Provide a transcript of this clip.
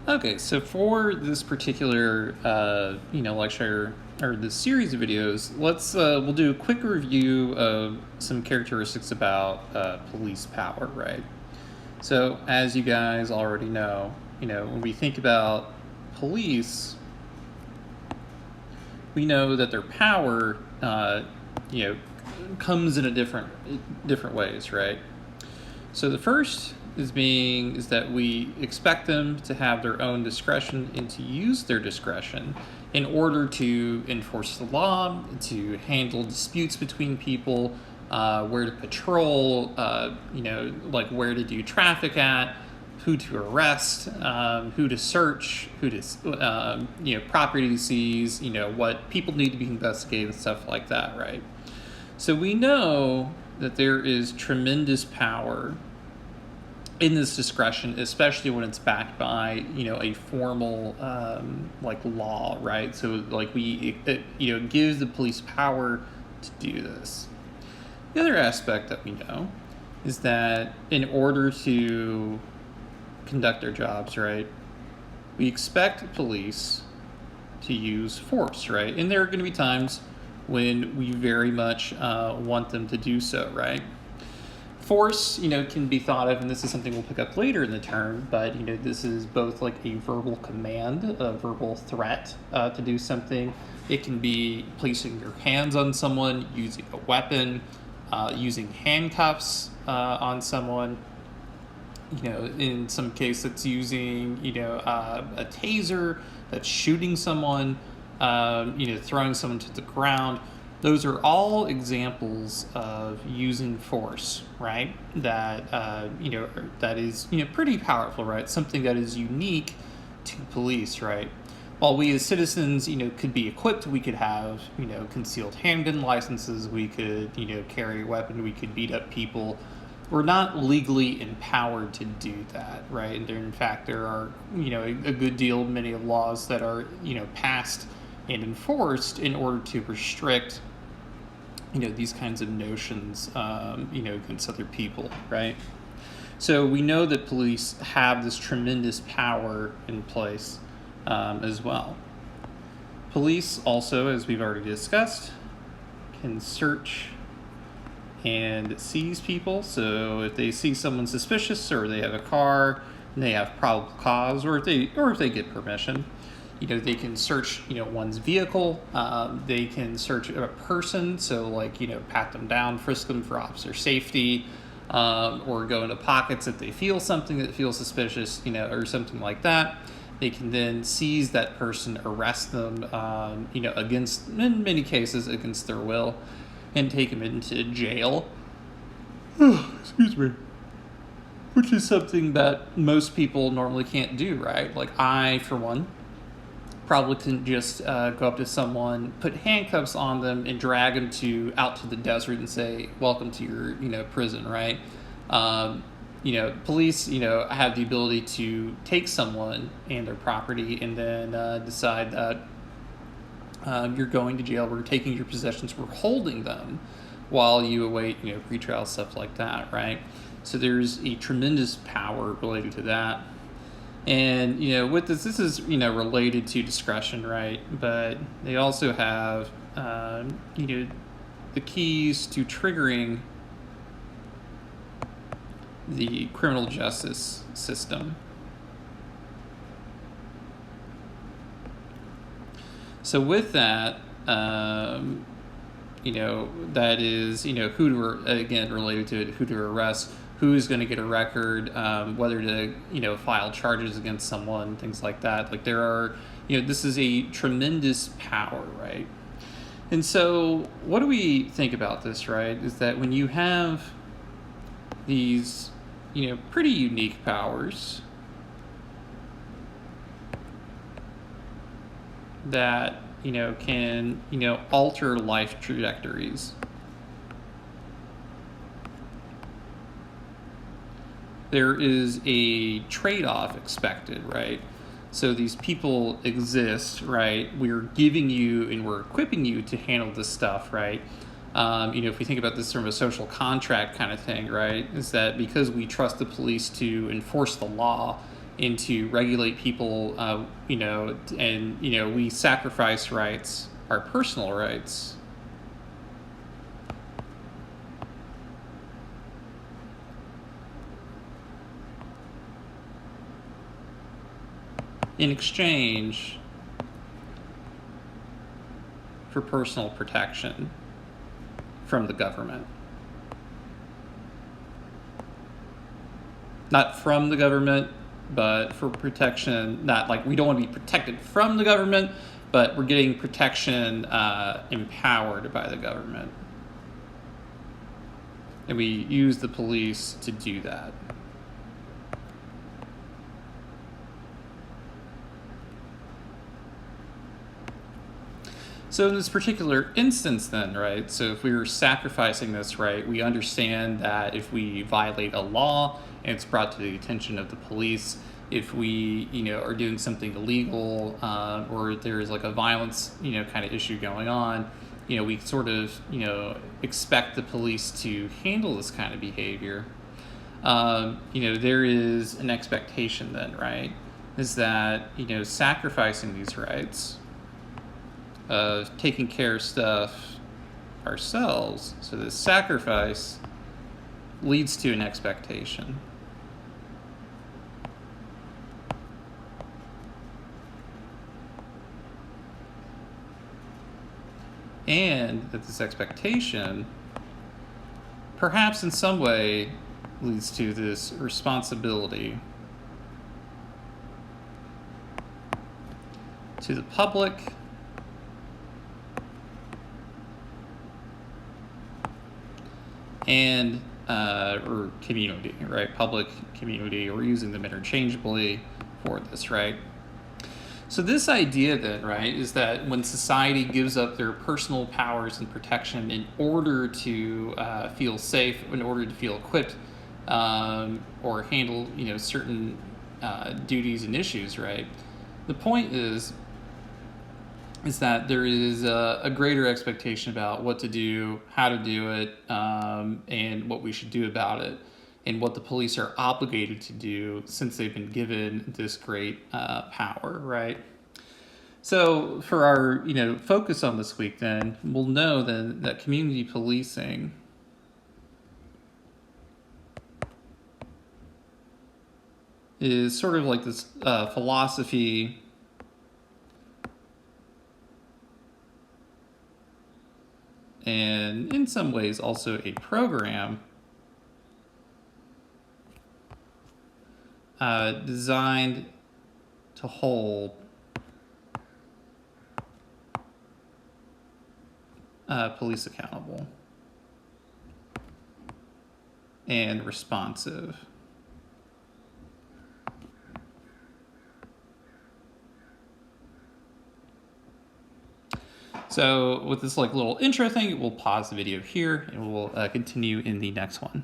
Okay, so for this particular, lecture or this series of videos, we'll do a quick review of some characteristics about police power, right? So, as you guys already know, when we think about police, we know that their power, comes in different ways, right? So the first is that we expect them to have their own discretion and to use their discretion in order to enforce the law, to handle disputes between people, where to patrol, like where to do traffic at, who to arrest, who to search, who to, property to seize, what people need to be investigated and stuff like that, right? So we know that there is tremendous power in this discretion, especially when it's backed by, a formal, law, right? So, it gives the police power to do this. The other aspect that we know is that in order to conduct their jobs, right, we expect police to use force, right? And there are going to be times when we very much want them to do so, right? Force, can be thought of, and this is something we'll pick up later in the term, but, this is both like a verbal command, a verbal threat to do something. It can be placing your hands on someone, using a weapon, using handcuffs on someone. In some case, it's using, a taser, that's shooting someone, throwing someone to the ground. Those are all examples of using force, right? That, that is, pretty powerful, right? Something that is unique to police, right? While we as citizens, could be equipped, we could have, concealed handgun licenses, we could, carry a weapon, we could beat up people. We're not legally empowered to do that, right? And in fact, there are, a good deal, many of laws that are, passed and enforced in order to restrict, these kinds of notions, against other people, right? So we know that police have this tremendous power in place as well. Police also, as we've already discussed, can search and seize people. So if they see someone suspicious, or they have a car and they have probable cause, or if they get permission, they can search, one's vehicle. They can search a person, so pat them down, frisk them for officer safety, or go into pockets if they feel something that feels suspicious, or something like that. They can then seize that person, arrest them, against, in many cases, against their will, and take them into jail. Excuse me. Which is something that most people normally can't do, right? Like I, for one, probably couldn't just go up to someone, put handcuffs on them, and drag them out to the desert and say, "Welcome to your, prison," right? Police, have the ability to take someone and their property, and then decide that you're going to jail, we're taking your possessions, we're holding them while you await, pretrial, stuff like that, right? So there's a tremendous power related to that. And, with this is, related to discretion, right? But they also have, the keys to triggering the criminal justice system. So with that, that is, who to, again, related to it, who to arrest, who is going to get a record, whether to, file charges against someone, things like that. Like there are, this is a tremendous power, right? And so what do we think about this, right? Is that when you have these, pretty unique powers that, can, alter life trajectories, there is a trade-off expected, right? So these people exist, right? We're giving you and we're equipping you to handle this stuff, right? If we think about this from a social contract kind of thing, right, is that because we trust the police to enforce the law and to regulate people, and we sacrifice rights, our personal rights, in exchange for personal protection from the government. Not from the government, but for protection, not like we don't want to be protected from the government, but we're getting protection empowered by the government. And we use the police to do that. So in this particular instance then, right, so if we were sacrificing this right, we understand that if we violate a law and it's brought to the attention of the police, if we, are doing something illegal or there's like a violence, kind of issue going on, we sort of, expect the police to handle this kind of behavior. There is an expectation then, right, is that, sacrificing these rights, of taking care of stuff ourselves, so this sacrifice leads to an expectation. And that this expectation, perhaps in some way, leads to this responsibility to the public and or community, right? Public, community, we're using them interchangeably for this, right? So this idea then, right, is that when society gives up their personal powers and protection in order to feel safe, in order to feel equipped, or handle, certain duties and issues, right? The point is that there is a greater expectation about what to do, how to do it, and what we should do about it, and what the police are obligated to do since they've been given this great power, right? So for our focus on this week, then we'll know then that community policing is sort of like this philosophy and in some ways also a program designed to hold police accountable and responsive. So with this little intro thing, we'll pause the video here and we'll continue in the next one.